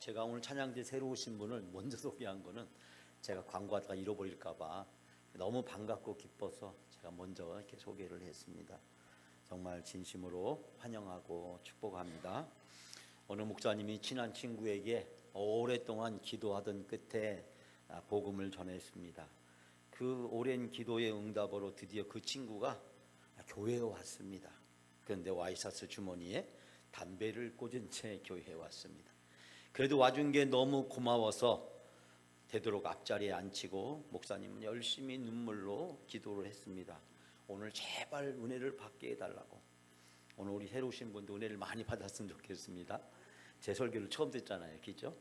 제가 오늘 찬양대 새로 오신 분을 먼저 소개한 거는 제가 광고하다가 잃어버릴까 봐 너무 반갑고 기뻐서 제가 먼저 이렇게 소개를 했습니다. 정말 진심으로 환영하고 축복합니다. 어느 목사님이 친한 친구에게 오랫동안 기도하던 끝에 복음을 전했습니다. 그 오랜 기도의 응답으로 드디어 그 친구가 교회에 왔습니다. 그런데 와이셔츠 주머니에 담배를 꽂은 채 교회에 왔습니다. 그래도 와준 게 너무 고마워서 되도록 앞자리에 앉히고 목사님은 열심히 눈물로 기도를 했습니다. 오늘 제발 은혜를 받게 해달라고. 오늘 우리 새로 오신 분도 은혜를 많이 받았으면 좋겠습니다. 제 설교를 처음 듣잖아요, 그죠?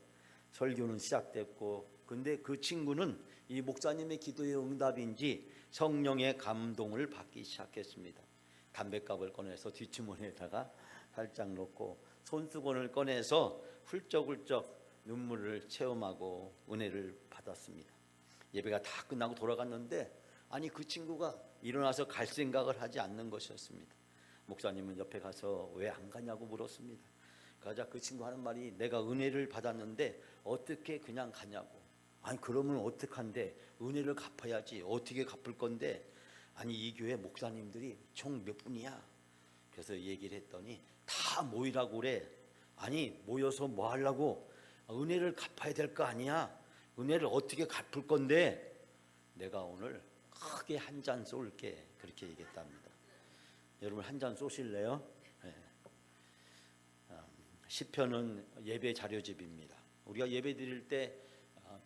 설교는 시작됐고, 근데 그 친구는 이 목사님의 기도의 응답인지 성령의 감동을 받기 시작했습니다. 담뱃갑을 꺼내서 뒷주머니에다가 살짝 놓고 손수건을 꺼내서 훌쩍훌쩍 눈물을 체험하고 은혜를 받았습니다. 예배가 다 끝나고 돌아갔는데 아니 그 친구가 일어나서 갈 생각을 하지 않는 것이었습니다. 목사님은 옆에 가서 왜 안 가냐고 물었습니다. 그러자 그 친구 하는 말이 내가 은혜를 받았는데 어떻게 그냥 가냐고. 아니 그러면 어떡한데 은혜를 갚아야지. 어떻게 갚을 건데. 아니 이 교회 목사님들이 총 몇 분이야. 그래서 얘기를 했더니 다 모이라고 그래. 아니 모여서 뭐 하려고. 은혜를 갚아야 될 거 아니야. 은혜를 어떻게 갚을 건데 내가 오늘 크게 한 잔 쏠게. 그렇게 얘기했답니다. 여러분 한 잔 쏘실래요? 네. 시편은 예배 자료집입니다. 우리가 예배 드릴 때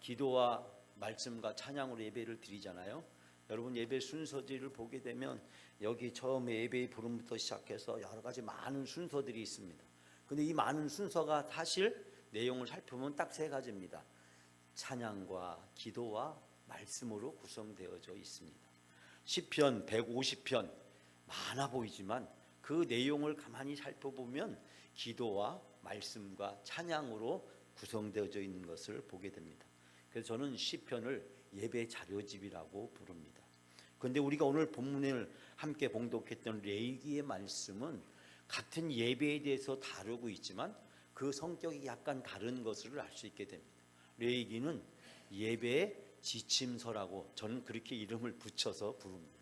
기도와 말씀과 찬양으로 예배를 드리잖아요. 여러분 예배 순서지를 보게 되면 여기 처음에 예배의 부름부터 시작해서 여러 가지 많은 순서들이 있습니다. 근데 이 많은 순서가 사실 내용을 살펴보면 딱 세 가지입니다. 찬양과 기도와 말씀으로 구성되어져 있습니다. 시편 150편 많아 보이지만 그 내용을 가만히 살펴보면 기도와 말씀과 찬양으로 구성되어져 있는 것을 보게 됩니다. 그래서 저는 시편을 예배 자료집이라고 부릅니다. 그런데 우리가 오늘 본문을 함께 봉독했던 레위기의 말씀은 같은 예배에 대해서 다루고 있지만 그 성격이 약간 다른 것을 알 수 있게 됩니다. 레위기는 예배의 지침서라고 저는 그렇게 이름을 붙여서 부릅니다.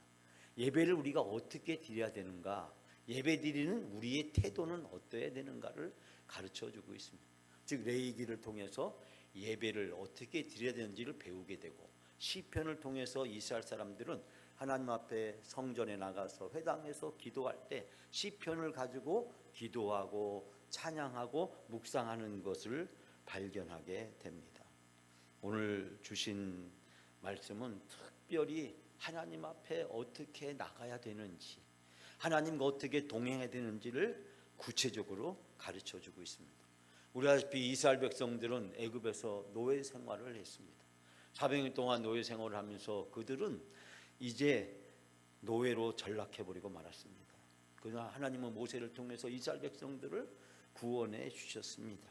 예배를 우리가 어떻게 드려야 되는가, 예배 드리는 우리의 태도는 어떠해야 되는가를 가르쳐주고 있습니다. 즉 레위기를 통해서 예배를 어떻게 드려야 되는지를 배우게 되고, 시편을 통해서 이스라엘 사람들은 하나님 앞에 성전에 나가서 회당에서 기도할 때 시편을 가지고 기도하고 찬양하고 묵상하는 것을 발견하게 됩니다. 오늘 주신 말씀은 특별히 하나님 앞에 어떻게 나가야 되는지, 하나님과 어떻게 동행해야 되는지를 구체적으로 가르쳐주고 있습니다. 우리 아시피 이스라엘 백성들은 애굽에서 노예 생활을 했습니다. 400년 동안 노예 생활을 하면서 그들은 이제 노예로 전락해버리고 말았습니다. 그러나 하나님은 모세를 통해서 이스라엘 백성들을 구원해 주셨습니다.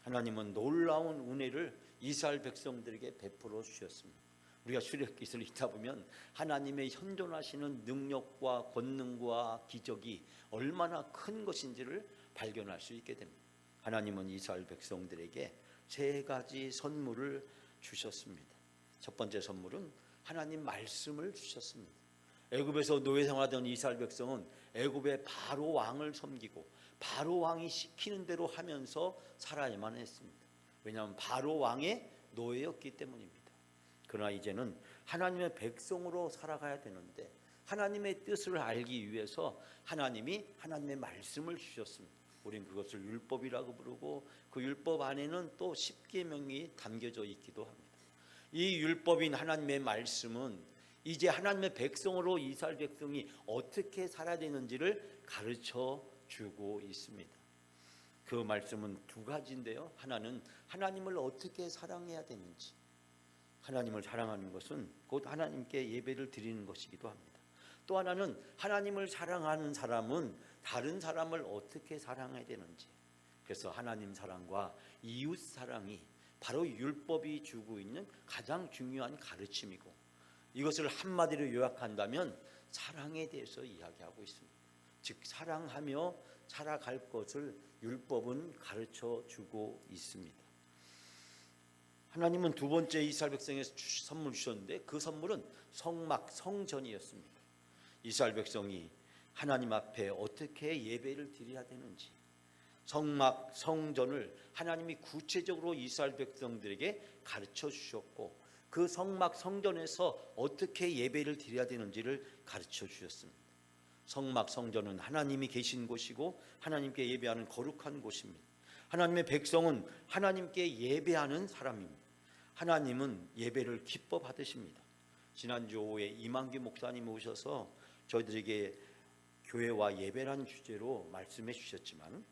하나님은 놀라운 은혜를 이스라엘 백성들에게 베풀어 주셨습니다. 우리가 출애굽기를 읽다 보면 하나님의 현존하시는 능력과 권능과 기적이 얼마나 큰 것인지를 발견할 수 있게 됩니다. 하나님은 이스라엘 백성들에게 세 가지 선물을 주셨습니다. 첫 번째 선물은 하나님 말씀을 주셨습니다. 애굽에서 노예 생활하던 이스라엘 백성은 애굽의 바로 왕을 섬기고 바로 왕이 시키는 대로 하면서 살아야만 했습니다. 왜냐하면 바로 왕의 노예였기 때문입니다. 그러나 이제는 하나님의 백성으로 살아가야 되는데 하나님의 뜻을 알기 위해서 하나님이 하나님의 말씀을 주셨습니다. 우리는 그것을 율법이라고 부르고 그 율법 안에는 또 십계명이 담겨져 있기도 합니다. 이 율법인 하나님의 말씀은 이제 하나님의 백성으로 이스라엘 백성이 어떻게 살아야 되는지를 가르쳐 주고 있습니다. 그 말씀은 두 가지인데요. 하나는 하나님을 어떻게 사랑해야 되는지, 하나님을 사랑하는 것은 곧 하나님께 예배를 드리는 것이기도 합니다. 또 하나는 하나님을 사랑하는 사람은 다른 사람을 어떻게 사랑해야 되는지, 그래서 하나님 사랑과 이웃 사랑이 바로 율법이 주고 있는 가장 중요한 가르침이고, 이것을 한마디로 요약한다면 사랑에 대해서 이야기하고 있습니다. 즉 사랑하며 살아갈 것을 율법은 가르쳐 주고 있습니다. 하나님은 두 번째 이스라엘 백성에게 선물 주셨는데 그 선물은 성전이었습니다. 이스라엘 백성이 하나님 앞에 어떻게 예배를 드려야 되는지, 성전을 하나님이 구체적으로 이스라엘 백성들에게 가르쳐 주셨고 그 성전에서 어떻게 예배를 드려야 되는지를 가르쳐 주셨습니다. 성전은 하나님이 계신 곳이고 하나님께 예배하는 거룩한 곳입니다. 하나님의 백성은 하나님께 예배하는 사람입니다. 하나님은 예배를 기뻐 받으십니다. 지난주 오후에 이만기 목사님 오셔서 저희들에게 교회와 예배라는 주제로 말씀해 주셨지만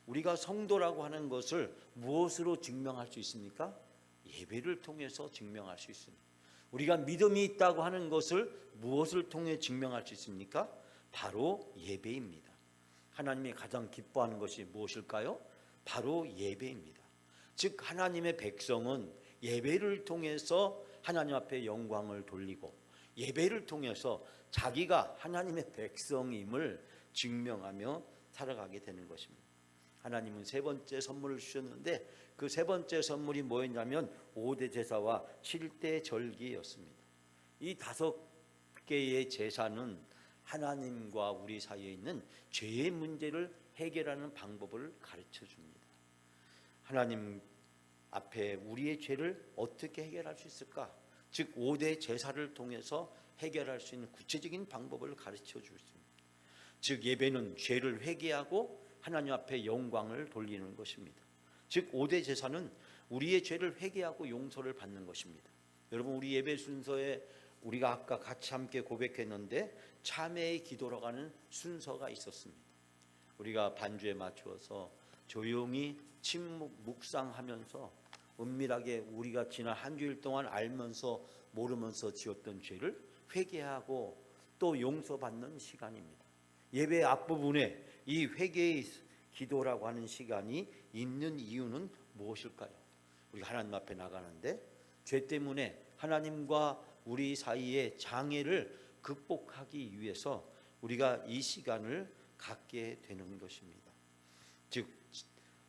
우리가 성도라고 하는 것을 무엇으로 증명할 수 있습니까? 예배를 통해서 증명할 수 있습니다. 우리가 믿음이 있다고 하는 것을 무엇을 통해 증명할 수 있습니까? 바로 예배입니다. 하나님이 가장 기뻐하는 것이 무엇일까요? 바로 예배입니다. 즉 하나님의 백성은 예배를 통해서 하나님 앞에 영광을 돌리고 예배를 통해서 자기가 하나님의 백성임을 증명하며 살아가게 되는 것입니다. 하나님은 세 번째 선물을 주셨는데 그 세 번째 선물이 뭐였냐면 5대 제사와 7대 절기였습니다. 이 5개의 제사는 하나님과 우리 사이에 있는 죄의 문제를 해결하는 방법을 가르쳐 줍니다. 하나님 앞에 우리의 죄를 어떻게 해결할 수 있을까? 즉 5대 제사를 통해서 해결할 수 있는 구체적인 방법을 가르쳐 주십니다. 즉 예배는 죄를 회개하고 하나님 앞에 영광을 돌리는 것입니다. 즉 5대 제사는 우리의 죄를 회개하고 용서를 받는 것입니다. 여러분 우리 예배 순서에 우리가 아까 같이 함께 고백했는데 참회의 기도라고 하는 순서가 있었습니다. 우리가 반주에 맞추어서 조용히 묵상하면서 은밀하게 우리가 지난 한 주일 동안 알면서 모르면서 지었던 죄를 회개하고 또 용서받는 시간입니다. 예배 앞부분에 이 회개의 기도라고 하는 시간이 있는 이유는 무엇일까요? 우리가 하나님 앞에 나가는데 죄 때문에 하나님과 우리 사이의 장애를 극복하기 위해서 우리가 이 시간을 갖게 되는 것입니다. 즉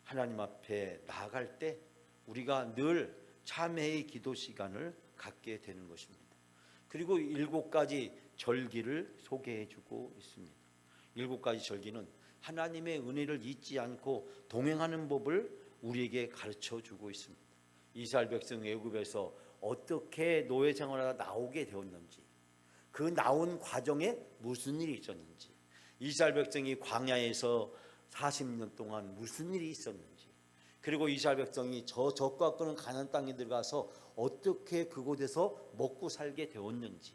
하나님 앞에 나아갈 때 우리가 늘 참회의 기도 시간을 갖게 되는 것입니다. 그리고 7가지 절기를 소개해 주고 있습니다. 7가지 절기는 하나님의 은혜를 잊지 않고 동행하는 법을 우리에게 가르쳐 주고 있습니다. 이스라엘 백성 애굽에서 어떻게 노예 생활하다 나오게 되었는지, 그 나온 과정에 무슨 일이 있었는지, 이스라엘 백성이 광야에서 40년 동안 무슨 일이 있었는지, 그리고 이스라엘 백성이 저 적과 끄는 가나안 땅에 들어가서 어떻게 그곳에서 먹고 살게 되었는지,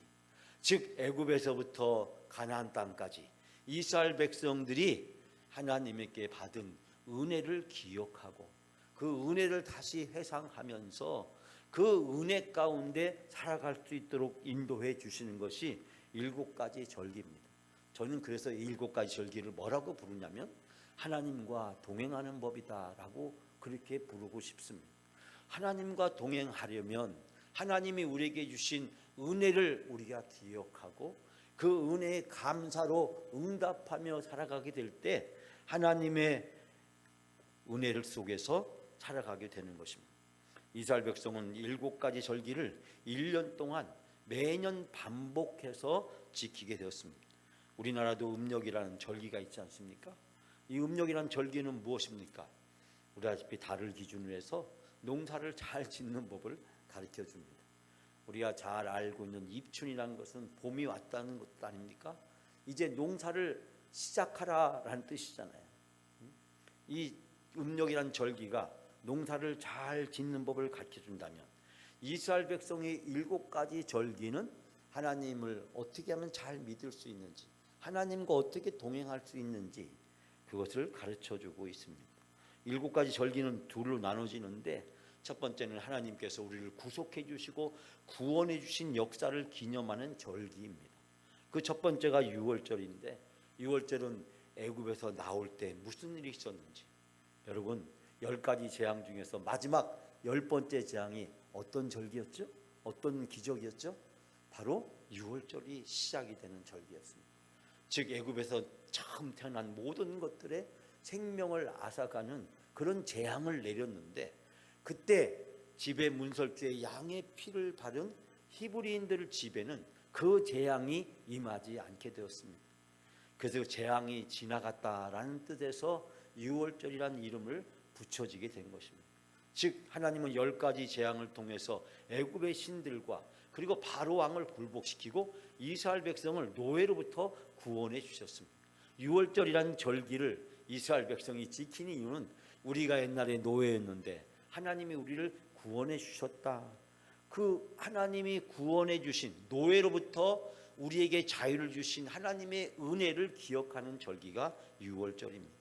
즉 애굽에서부터 가나안 땅까지 이스라엘 백성들이 하나님께 받은 은혜를 기억하고 그 은혜를 다시 회상하면서 그 은혜 가운데 살아갈 수 있도록 인도해 주시는 것이 7가지 절기입니다. 저는 그래서 7가지 절기를 뭐라고 부르냐면 하나님과 동행하는 법이다라고 그렇게 부르고 싶습니다. 하나님과 동행하려면 하나님이 우리에게 주신 은혜를 우리가 기억하고 그 은혜에 감사로 응답하며 살아가게 될 때 하나님의 은혜를 속에서 살아가게 되는 것입니다. 이스라엘 백성은 7가지 절기를 1년 동안 매년 반복해서 지키게 되었습니다. 우리나라도 음력이라는 절기가 있지 않습니까? 이 음력이라는 절기는 무엇입니까? 우리 아시다시피 달을 기준으로 해서 농사를 잘 짓는 법을 가르쳐 줍니다. 우리가 잘 알고 있는 입춘이라는 것은 봄이 왔다는 것 아닙니까? 이제 농사를 시작하라라는 뜻이잖아요. 이 음력이라는 절기가 농사를 잘 짓는 법을 가르쳐 준다면 이스라엘 백성의 7가지 절기는 하나님을 어떻게 하면 잘 믿을 수 있는지, 하나님과 어떻게 동행할 수 있는지 그것을 가르쳐 주고 있습니다. 7가지 절기는 둘로 나눠지는데 첫 번째는 하나님께서 우리를 구속해 주시고 구원해 주신 역사를 기념하는 절기입니다. 그 첫 번째가 6월절인데 6월절은 애굽에서 나올 때 무슨 일이 있었는지, 여러분 10가지 재앙 중에서 마지막 10번째 재앙이 어떤 절기였죠? 어떤 기적이었죠? 바로 6월절이 시작이 되는 절기였습니다. 즉 애굽에서 처음 태어난 모든 것들의 생명을 앗아가는 그런 재앙을 내렸는데 그때 집에 문설주에 양의 피를 바른 히브리인들 집에는 그 재앙이 임하지 않게 되었습니다. 그래서 재앙이 지나갔다라는 뜻에서 유월절이라는 이름을 붙여지게 된 것입니다. 즉 하나님은 10가지 재앙을 통해서 애굽의 신들과 그리고 바로 왕을 굴복시키고 이스라엘 백성을 노예로부터 구원해 주셨습니다. 유월절이라는 절기를 이스라엘 백성이 지키는 이유는 우리가 옛날에 노예였는데 하나님이 우리를 구원해 주셨다. 그 하나님이 구원해 주신 노예로부터 우리에게 자유를 주신 하나님의 은혜를 기억하는 절기가 유월절입니다.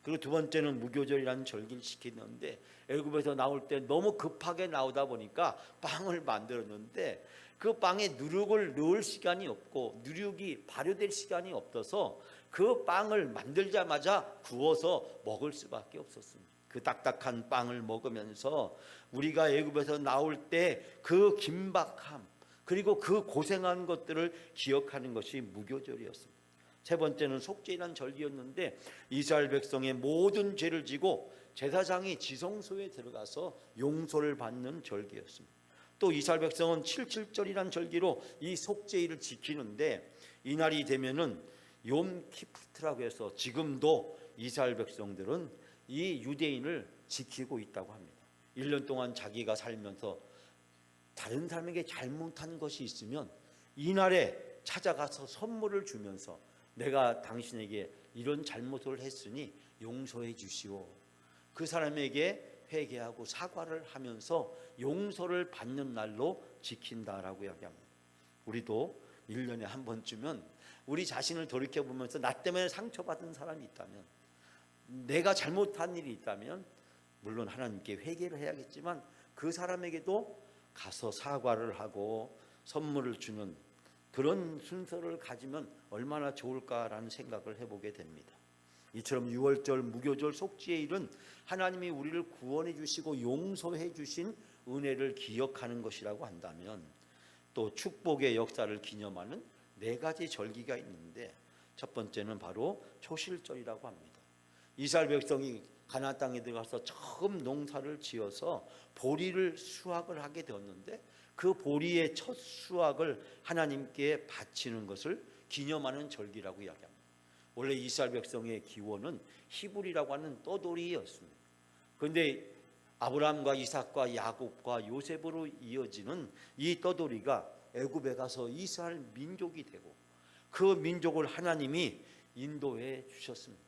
그리고 두 번째는 무교절이라는 절기를 지키는데 애굽에서 나올 때 너무 급하게 나오다 보니까 빵을 만들었는데 그 빵에 누룩을 넣을 시간이 없고 누룩이 발효될 시간이 없어서 그 빵을 만들자마자 구워서 먹을 수밖에 없었습니다. 그 딱딱한 빵을 먹으면서 우리가 애굽에서 나올 때 그 긴박함 그리고 그 고생한 것들을 기억하는 것이 무교절이었습니다. 세 번째는 속죄라는 절기였는데 이스라엘 백성의 모든 죄를 지고 제사장이 지성소에 들어가서 용서를 받는 절기였습니다. 또 이스라엘 백성은 77절이라는 절기로 이 속죄일을 지키는데 이날이 되면은 욤키푸트라고 해서 지금도 이스라엘 백성들은 이 유대인을 지키고 있다고 합니다. 1년 동안 자기가 살면서 다른 사람에게 잘못한 것이 있으면 이날에 찾아가서 선물을 주면서 내가 당신에게 이런 잘못을 했으니 용서해 주시오. 그 사람에게 회개하고 사과를 하면서 용서를 받는 날로 지킨다라고 이야기합니다. 우리도 1년에 한 번쯤은 우리 자신을 돌이켜보면서 나 때문에 상처받은 사람이 있다면 내가 잘못한 일이 있다면 물론 하나님께 회개를 해야겠지만 그 사람에게도 가서 사과를 하고 선물을 주는 그런 순서를 가지면 얼마나 좋을까라는 생각을 해보게 됩니다. 이처럼 유월절, 무교절, 속죄일은 하나님이 우리를 구원해 주시고 용서해 주신 은혜를 기억하는 것이라고 한다면 또 축복의 역사를 기념하는 4가지 절기가 있는데 첫 번째는 바로 초실절이라고 합니다. 이스라엘 백성이 가나안 땅에 들어가서 처음 농사를 지어서 보리를 수확을 하게 되었는데 그 보리의 첫 수확을 하나님께 바치는 것을 기념하는 절기라고 이야기합니다. 원래 이스라엘 백성의 기원은 히브리라고 하는 떠돌이였습니다. 그런데 아브라함과 이삭과 야곱과 요셉으로 이어지는 이 떠돌이가 애굽에 가서 이스라엘 민족이 되고 그 민족을 하나님이 인도해 주셨습니다.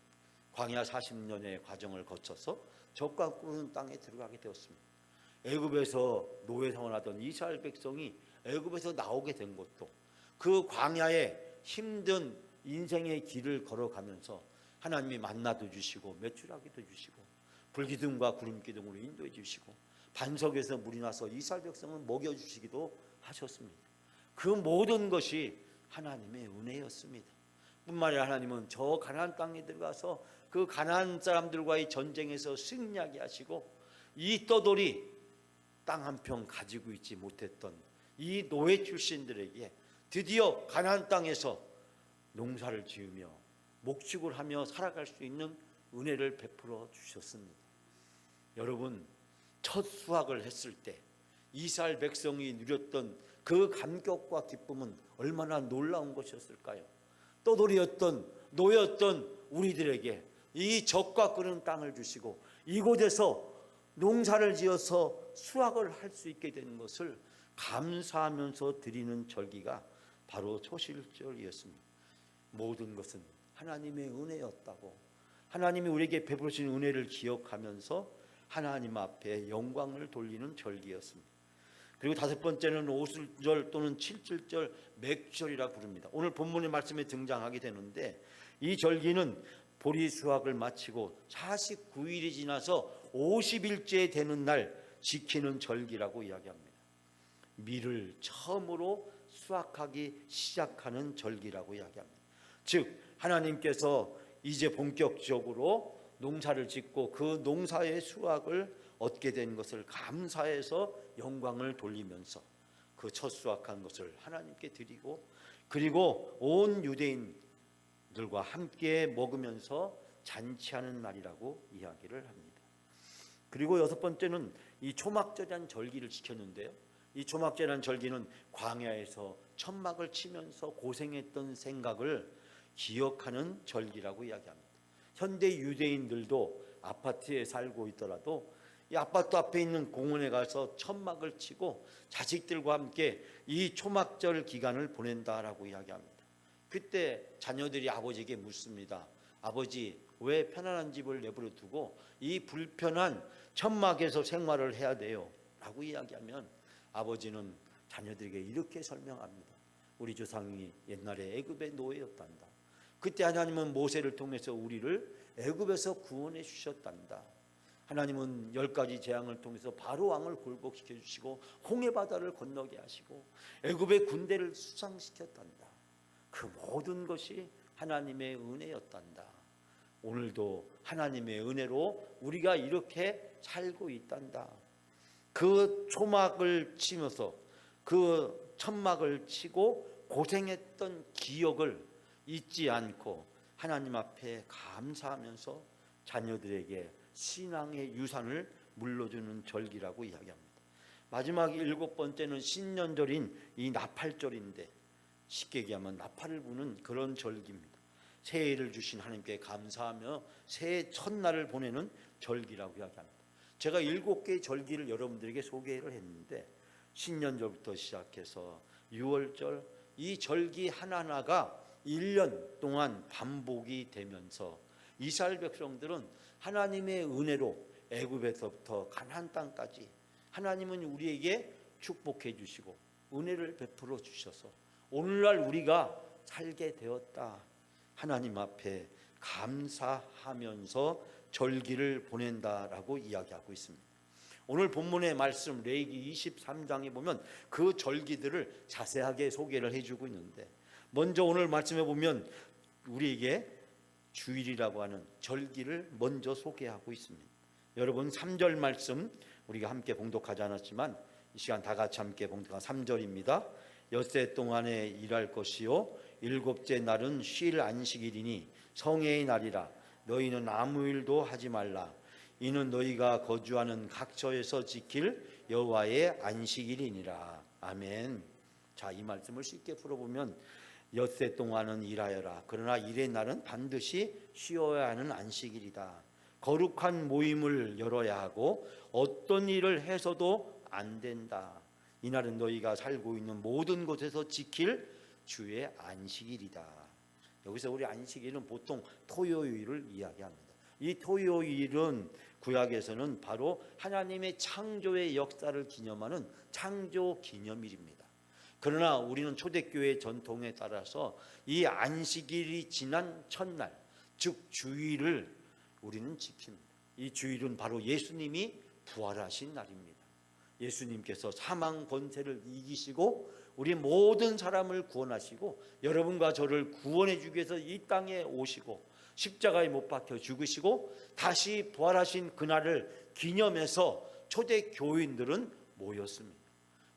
광야 40년의 과정을 거쳐서 적과 꿀은 땅에 들어가게 되었습니다. 애굽에서 노예 생활하던 이스라엘 백성이 애굽에서 나오게 된 것도 그 광야에 힘든 인생의 길을 걸어가면서 하나님이 만나도 주시고 메추라기도 주시고 불기둥과 구름기둥으로 인도해 주시고 반석에서 물이 나서 이스라엘 백성을 먹여주시기도 하셨습니다. 그 모든 것이 하나님의 은혜였습니다. 뿐만 아니라 하나님은 저 가나안 땅에 들어가서 그 가나안 사람들과의 전쟁에서 승리하게 하시고 이 떠돌이 땅 한 평 가지고 있지 못했던 이 노예 출신들에게 드디어 가나안 땅에서 농사를 지으며 목축을 하며 살아갈 수 있는 은혜를 베풀어 주셨습니다. 여러분, 첫 수확을 했을 때 이스라엘 백성이 누렸던 그 감격과 기쁨은 얼마나 놀라운 것이었을까요? 떠돌이였던 노예였던 우리들에게 이 젖과 끓는 땅을 주시고 이곳에서 농사를 지어서 수확을 할 수 있게 되는 것을 감사하면서 드리는 절기가 바로 초실절이었습니다. 모든 것은 하나님의 은혜였다고 하나님이 우리에게 베푸신 은혜를 기억하면서 하나님 앞에 영광을 돌리는 절기였습니다. 그리고 다섯 번째는 오순절 또는 칠칠절, 맥절이라 부릅니다. 오늘 본문의 말씀에 등장하게 되는데 이 절기는 보리 수확을 마치고 49일이 지나서 50일째 되는 날 지키는 절기라고 이야기합니다. 밀을 처음으로 수확하기 시작하는 절기라고 이야기합니다. 즉 하나님께서 이제 본격적으로 농사를 짓고 그 농사의 수확을 얻게 된 것을 감사해서 영광을 돌리면서 그 첫 수확한 것을 하나님께 드리고 그리고 온 유대인들과 함께 먹으면서 잔치하는 날이라고 이야기를 합니다. 그리고 여섯 번째는 이 초막절이라는 절기를 지켰는데요. 이 초막절이라는 절기는 광야에서 천막을 치면서 고생했던 생각을 기억하는 절기라고 이야기합니다. 현대 유대인들도 아파트에 살고 있더라도 이 아파트 앞에 있는 공원에 가서 천막을 치고 자식들과 함께 이 초막절 기간을 보낸다라고 이야기합니다. 그때 자녀들이 아버지에게 묻습니다. 아버지, 왜 편안한 집을 내버려 두고 이 불편한 천막에서 생활을 해야 돼요? 라고 이야기하면 아버지는 자녀들에게 이렇게 설명합니다. 우리 조상이 옛날에 애굽의 노예였단다. 그때 하나님은 모세를 통해서 우리를 애굽에서 구원해 주셨단다. 하나님은 10가지 재앙을 통해서 바로 왕을 굴복시켜 주시고 홍해바다를 건너게 하시고 애굽의 군대를 수상시켰단다. 그 모든 것이 하나님의 은혜였단다. 오늘도 하나님의 은혜로 우리가 이렇게 살고 있단다. 그 초막을 치면서 그 천막을 치고 고생했던 기억을 잊지 않고 하나님 앞에 감사하면서 자녀들에게 신앙의 유산을 물려주는 절기라고 이야기합니다. 마지막 7번째는 신년절인 이 나팔절인데 쉽게 얘기하면 나팔을 부는 그런 절기입니다. 새해를 주신 하나님께 감사하며 새해 첫날을 보내는 절기라고 이야기합니다. 제가 7개의 절기를 여러분들에게 소개를 했는데 신년절부터 시작해서 6월절 이 절기 하나하나가 1년 동안 반복이 되면서 이스라엘 백성들은 하나님의 은혜로 애굽에서부터 가나안 땅까지 하나님은 우리에게 축복해 주시고 은혜를 베풀어 주셔서 오늘날 우리가 살게 되었다. 하나님 앞에 감사하면서 절기를 보낸다라고 이야기하고 있습니다. 오늘 본문의 말씀 레위기 23장에 보면 그 절기들을 자세하게 소개를 해주고 있는데 먼저 오늘 말씀에 보면 우리에게 주일이라고 하는 절기를 먼저 소개하고 있습니다. 여러분 3절 말씀 우리가 함께 봉독하지 않았지만 이 시간 다 같이 함께 봉독한 3절입니다. 엿새 동안에 일할 것이요 일곱째 날은 쉴 안식일이니 성회의 날이라 너희는 아무 일도 하지 말라. 이는 너희가 거주하는 각처에서 지킬 여호와의 안식일이니라. 아멘. 자, 이 말씀을 쉽게 풀어보면 엿새 동안은 일하여라. 그러나 일의 날은 반드시 쉬어야 하는 안식일이다. 거룩한 모임을 열어야 하고 어떤 일을 해서도 안 된다. 이날은 너희가 살고 있는 모든 곳에서 지킬 주의 안식일이다. 여기서 우리 안식일은 보통 토요일을 이야기합니다. 이 토요일은 구약에서는 바로 하나님의 창조의 역사를 기념하는 창조 기념일입니다. 그러나 우리는 초대교회 전통에 따라서 이 안식일이 지난 첫날, 즉 주일을 우리는 지킵니다. 이 주일은 바로 예수님이 부활하신 날입니다. 예수님께서 사망 권세를 이기시고 우리 모든 사람을 구원하시고 여러분과 저를 구원해 주기 위해서 이 땅에 오시고 십자가에 못 박혀 죽으시고 다시 부활하신 그날을 기념해서 초대 교인들은 모였습니다.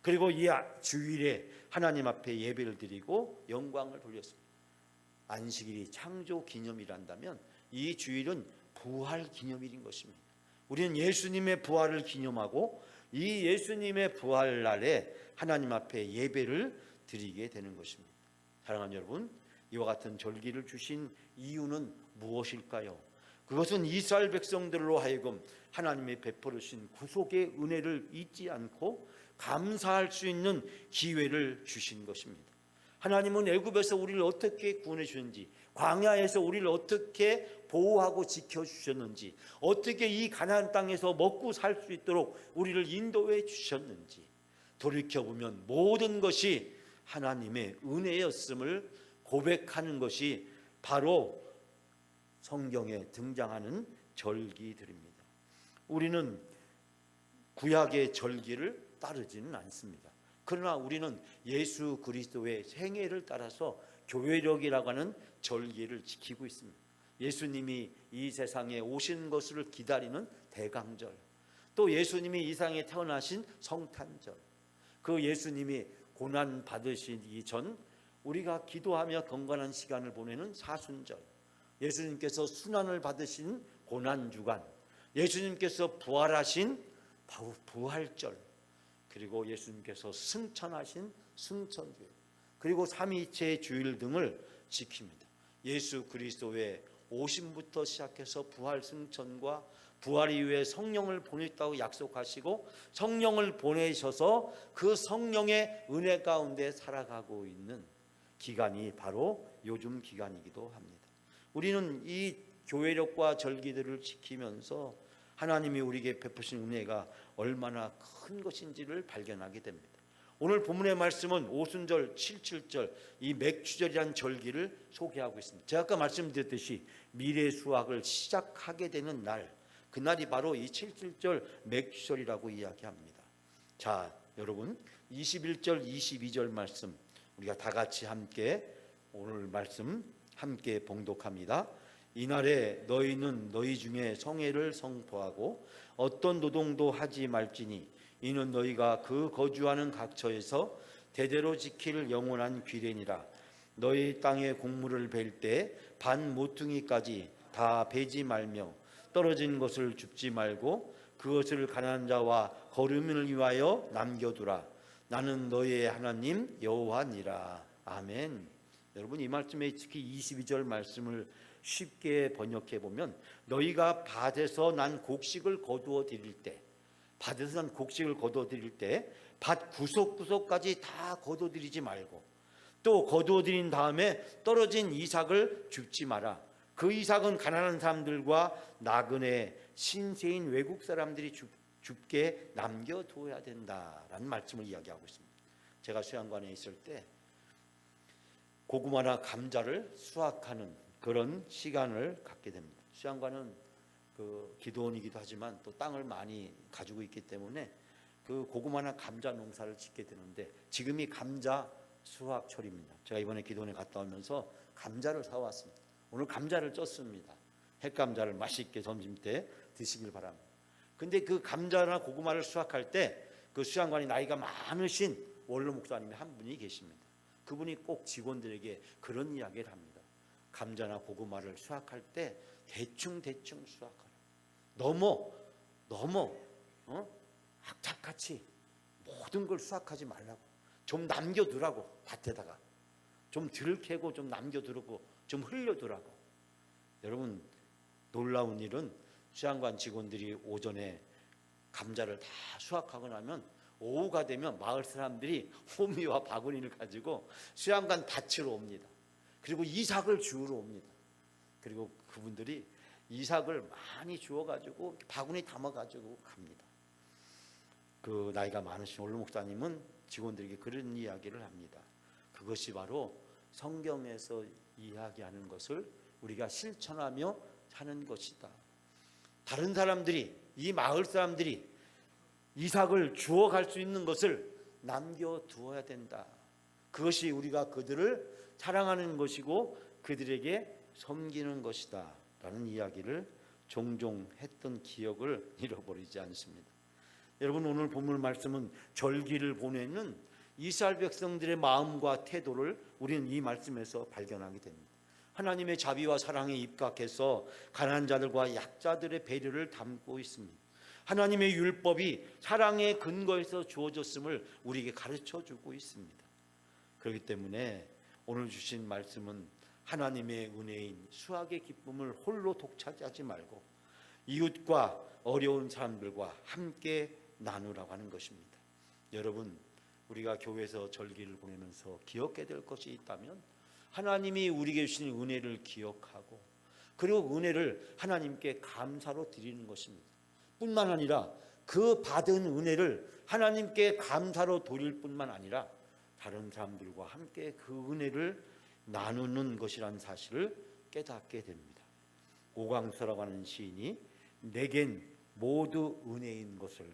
그리고 이 주일에 하나님 앞에 예배를 드리고 영광을 돌렸습니다. 안식일이 창조 기념일이란다면 이 주일은 부활 기념일인 것입니다. 우리는 예수님의 부활을 기념하고 이 예수님의 부활날에 하나님 앞에 예배를 드리게 되는 것입니다. 사랑하는 여러분, 이와 같은 절기를 주신 이유는 무엇일까요? 그것은 이스라엘 백성들로 하여금 하나님의 베풀으신 구속의 은혜를 잊지 않고 감사할 수 있는 기회를 주신 것입니다. 하나님은 애굽에서 우리를 어떻게 구원해 주셨는지, 광야에서 우리를 어떻게 보호하고 지켜주셨는지, 어떻게 이 가나안 땅에서 먹고 살 수 있도록 우리를 인도해 주셨는지 돌이켜보면 모든 것이 하나님의 은혜였음을 고백하는 것이 바로 성경에 등장하는 절기들입니다. 우리는 구약의 절기를 따르지는 않습니다. 그러나 우리는 예수 그리스도의 생애를 따라서 교회력이라고 하는 절기를 지키고 있습니다. 예수님이 이 세상에 오신 것을 기다리는 대강절, 또 예수님이 이 세상에 태어나신 성탄절, 그 예수님이 고난 받으시기 전 우리가 기도하며 경건한 시간을 보내는 사순절, 예수님께서 순환을 받으신 고난주간, 예수님께서 부활하신 부활절, 그리고 예수님께서 승천하신 승천주일, 그리고 삼위일체의 주일 등을 지킵니다. 예수 그리스도의 오심부터 시작해서 부활 승천과 부활 이후에 성령을 보냈다고 약속하시고 성령을 보내셔서 그 성령의 은혜 가운데 살아가고 있는 기간이 바로 요즘 기간이기도 합니다. 우리는 이 교회력과 절기들을 지키면서 하나님이 우리에게 베푸신 은혜가 얼마나 큰 것인지를 발견하게 됩니다. 오늘 본문의 말씀은 오순절, 칠칠절, 이 맥추절이라는 절기를 소개하고 있습니다. 제가 아까 말씀드렸듯이 미래 수확을 시작하게 되는 날, 그날이 바로 이 칠칠절 맥추절이라고 이야기합니다. 자, 여러분 21절, 22절 말씀 우리가 다 같이 함께 오늘 말씀 함께 봉독합니다. 이날에 너희는 너희 중에 성회를 선포하고 어떤 노동도 하지 말지니 이는 너희가 그 거주하는 각처에서 대대로 지킬 영원한 규례니라. 너희 땅에 곡물을 벨 때 반 모퉁이까지 다 베지 말며 떨어진 것을 줍지 말고 그것을 가난한 자와 거류민을 위하여 남겨두라. 나는 너희의 하나님 여호와니라. 아멘. 여러분 이 말씀에 특히 22절 말씀을 쉽게 번역해 보면 너희가 밭에서 난 곡식을 거두어 드릴 때, 밭에서 난 곡식을 거두어 드릴 때 밭 구석구석까지 다 거두어 드리지 말고 또 거두어 드린 다음에 떨어진 이삭을 줍지 마라. 그 이삭은 가난한 사람들과 나그네 신세인 외국 사람들이 줍게 남겨두어야 된다라는 말씀을 이야기하고 있습니다. 제가 수양관에 있을 때 고구마나 감자를 수확하는 그런 시간을 갖게 됩니다. 수양관은 그 기도원이기도 하지만 또 땅을 많이 가지고 있기 때문에 그 고구마나 감자 농사를 짓게 되는데 지금이 감자 수확철입니다. 제가 이번에 기도원에 갔다 오면서 감자를 사왔습니다. 오늘 감자를 쪘습니다. 햇감자를 맛있게 점심때 드시길 바랍니다. 근데 그 감자나 고구마를 수확할 때 그 수양관이 나이가 많으신 원로 목사님이 한 분이 계십니다. 그분이 꼭 직원들에게 그런 이야기를 합니다. 감자나 고구마를 수확할 때 대충 수확하라. 너무 악착같이 모든 걸 수확하지 말라고. 좀 남겨두라고. 밭에다가 좀 덜 캐고 좀 남겨두라고, 좀 흘려두라고. 여러분 놀라운 일은 수양관 직원들이 오전에 감자를 다 수확하고 나면 오후가 되면 마을 사람들이 호미와 바구니를 가지고 수양관 밭으로 옵니다. 그리고 이삭을 주우러 옵니다. 그리고 그분들이 이삭을 많이 주워가지고 바구니 담아가지고 갑니다. 그 나이가 많으신 원로 목사님은 직원들에게 그런 이야기를 합니다. 그것이 바로 성경에서 이야기하는 것을 우리가 실천하며 사는 것이다. 다른 사람들이, 이 마을 사람들이 이삭을 주워갈 수 있는 것을 남겨두어야 된다. 그것이 우리가 그들을 사랑하는 것이고 그들에게 섬기는 것이다 라는 이야기를 종종 했던 기억을 잃어버리지 않습니다. 여러분 오늘 본문 말씀은 절기를 보내는 이스라엘 백성들의 마음과 태도를 우리는 이 말씀에서 발견하게 됩니다. 하나님의 자비와 사랑에 입각해서 가난한 자들과 약자들의 배려를 담고 있습니다. 하나님의 율법이 사랑의 근거에서 주어졌음을 우리에게 가르쳐주고 있습니다. 그렇기 때문에 오늘 주신 말씀은 하나님의 은혜인 수확의 기쁨을 홀로 독차지하지 말고 이웃과 어려운 사람들과 함께 나누라고 하는 것입니다. 여러분 우리가 교회에서 절기를 보내면서 기억해야 될 것이 있다면 하나님이 우리에게 주신 은혜를 기억하고 그리고 은혜를 하나님께 감사로 드리는 것입니다. 뿐만 아니라 그 받은 은혜를 하나님께 감사로 돌릴 뿐만 아니라 다른 사람들과 함께 그 은혜를 나누는 것이라는 사실을 깨닫게 됩니다. 오광서라고 하는 시인이 내겐 모두 은혜인 것을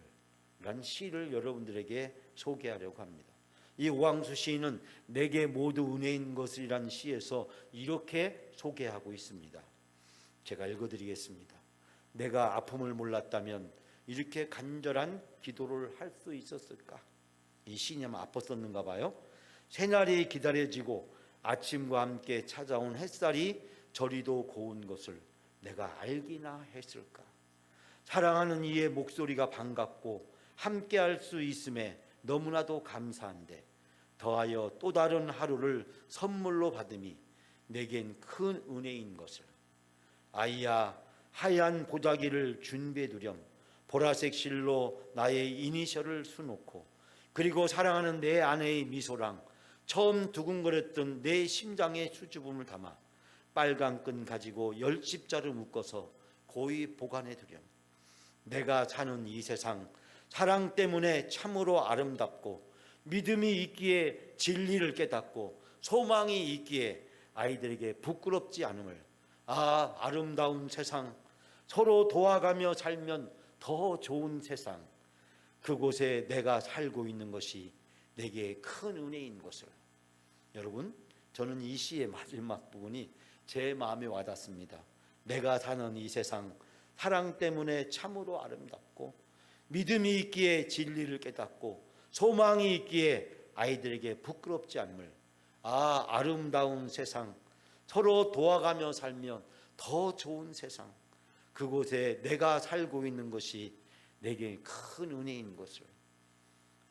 라는 시를 여러분들에게 소개하려고 합니다. 이 오광수 시인은 내게 모두 은혜인 것이라는 시에서 이렇게 소개하고 있습니다. 제가 읽어드리겠습니다. 내가 아픔을 몰랐다면 이렇게 간절한 기도를 할 수 있었을까? 이 시인이 아마 아팠었는가 봐요. 새날이 기다려지고 아침과 함께 찾아온 햇살이 저리도 고운 것을 내가 알기나 했을까? 사랑하는 이의 목소리가 반갑고 함께할 수 있음에 너무나도 감사한데 더하여 또 다른 하루를 선물로 받음이 내겐 큰 은혜인 것을. 아이야, 하얀 보자기를 준비해두렴. 보라색 실로 나의 이니셜을 수놓고, 그리고 사랑하는 내 아내의 미소랑 처음 두근거렸던 내 심장의 수줍음을 담아 빨간 끈 가지고 10집자를 묶어서 고이 보관해두렴. 내가 사는 이 세상, 사랑 때문에 참으로 아름답고 믿음이 있기에 진리를 깨닫고 소망이 있기에 아이들에게 부끄럽지 않음을. 아름다운 세상, 서로 도와가며 살면 더 좋은 세상, 그곳에 내가 살고 있는 것이 내게 큰 은혜인 것을. 여러분, 저는 이 시의 마지막 부분이 제 마음에 와닿습니다. 내가 사는 이 세상, 사랑 때문에 참으로 아름답고 믿음이 있기에 진리를 깨닫고 소망이 있기에 아이들에게 부끄럽지 않음을. 아름다운 세상, 서로 도와가며 살면 더 좋은 세상, 그곳에 내가 살고 있는 것이 내게 큰 은혜인 것을.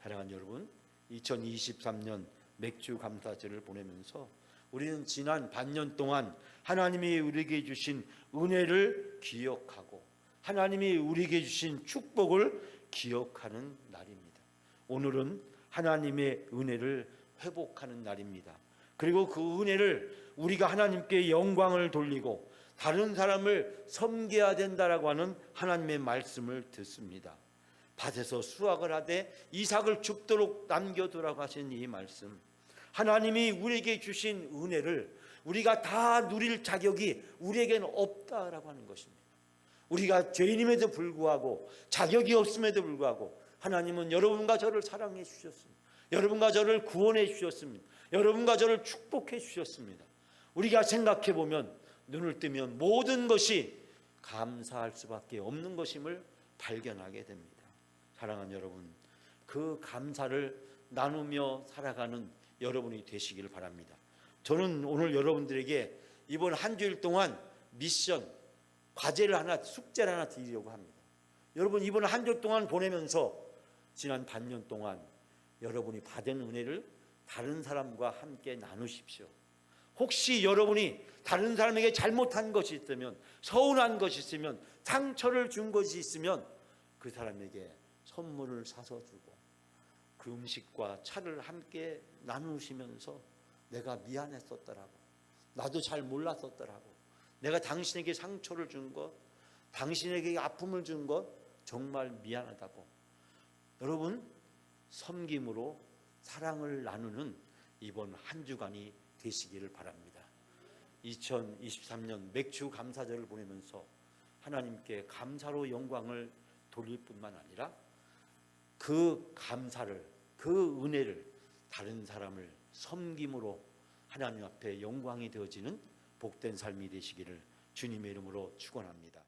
사랑하는 여러분, 2023년 맥주 감사절을 보내면서 우리는 지난 반년 동안 하나님이 우리에게 주신 은혜를 기억하고 하나님이 우리에게 주신 축복을 기억하는 날입니다. 오늘은 하나님의 은혜를 회복하는 날입니다. 그리고 그 은혜를 우리가 하나님께 영광을 돌리고 다른 사람을 섬겨야 된다라고 하는 하나님의 말씀을 듣습니다. 밭에서 수확을 하되 이삭을 죽도록 남겨두라고 하신 이 말씀, 하나님이 우리에게 주신 은혜를 우리가 다 누릴 자격이 우리에게는 없다라고 하는 것입니다. 우리가 죄인임에도 불구하고 자격이 없음에도 불구하고 하나님은 여러분과 저를 사랑해 주셨습니다. 여러분과 저를 구원해 주셨습니다. 여러분과 저를 축복해 주셨습니다. 우리가 생각해 보면, 눈을 뜨면 모든 것이 감사할 수밖에 없는 것임을 발견하게 됩니다. 사랑하는 여러분, 그 감사를 나누며 살아가는 여러분이 되시기를 바랍니다. 저는 오늘 여러분들에게 이번 한 주일 동안 미션, 과제를 하나, 숙제를 하나 드리려고 합니다. 여러분, 이번 한 주 동안 보내면서 지난 반년 동안 여러분이 받은 은혜를 다른 사람과 함께 나누십시오. 혹시 여러분이 다른 사람에게 잘못한 것이 있으면, 서운한 것이 있으면, 상처를 준 것이 있으면 그 사람에게 선물을 사서 주고 그 음식과 차를 함께 나누시면서 내가 미안했었더라고, 나도 잘 몰랐었더라고, 내가 당신에게 상처를 준 것, 당신에게 아픔을 준 것 정말 미안하다고. 여러분, 섬김으로 사랑을 나누는 이번 한 주간이 되시기를 바랍니다. 2023년 맥주 감사절을 보내면서 하나님께 감사로 영광을 돌릴 뿐만 아니라 그 감사를, 그 은혜를 다른 사람을 섬김으로 하나님 앞에 영광이 되어지는 복된 삶이 되시기를 주님의 이름으로 축원합니다.